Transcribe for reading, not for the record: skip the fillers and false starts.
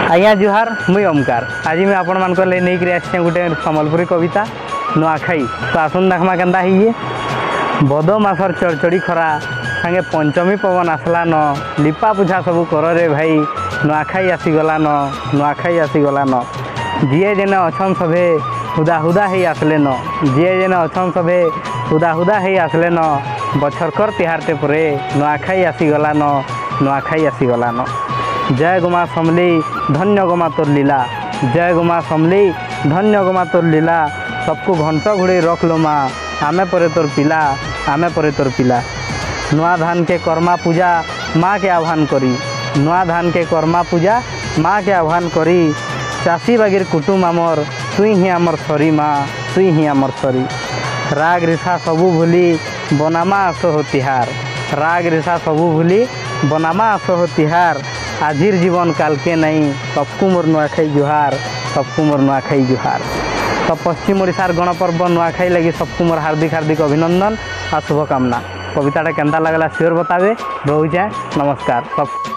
आज्ञा जुहार मुई ओमकार। आज मैं आपण मान नहीं आसे गोटे सम्बलपुरी कविता नुआखाई। तो आसन देखमा केन्ता हिए बद मासर चढ़चड़ी खरा सांगे पंचमी पवन आसला न लिपा पुछा सबू कर रे भाई नुआखाई आसीगला न नुआखाई आसीगला न जीए जेने अछन सभे हुदा हुदा ही आसले न जीए जेने अछन सभे हुदा हुदा ही आसले न बछरकर तिहारटे परे नुआखाई आसीगला न नुआखाई आसीगला न। जय गोमा समली धन्य गोमा तोर लीला जय गोमा समली धन्य गोमा तोर लीला सबको घंट घोड़े रख लो माँ आमे परे तोर पिला आमे परे तोर पिला। नुआ धान के कर्मा पूजा माँ के आह्वान करी नुआ धान के कर्मा पूजा माँ के आह्वान करी चाषी बागिर कुटुम आमर तुई ही आमर सरी माँ तुई ही आमर सरी। राग रिसा सबू भूली बनामा आस हो तिहार राग रिसा सबू भूली बनामा आस हो तिहार आजिर जीवन काल के नहीं सबको मोर नुआखाई जुहार सबको मोर नुआखाई जुहार। तो पश्चिम ओडिशार गणपर्व नुआखाई लगी सबको मोर हार्दिक हार्दिक अभिनंदन और शुभकामना। कविताटा केन्ता लगला श्योर बतावे रोचे नमस्कार सब।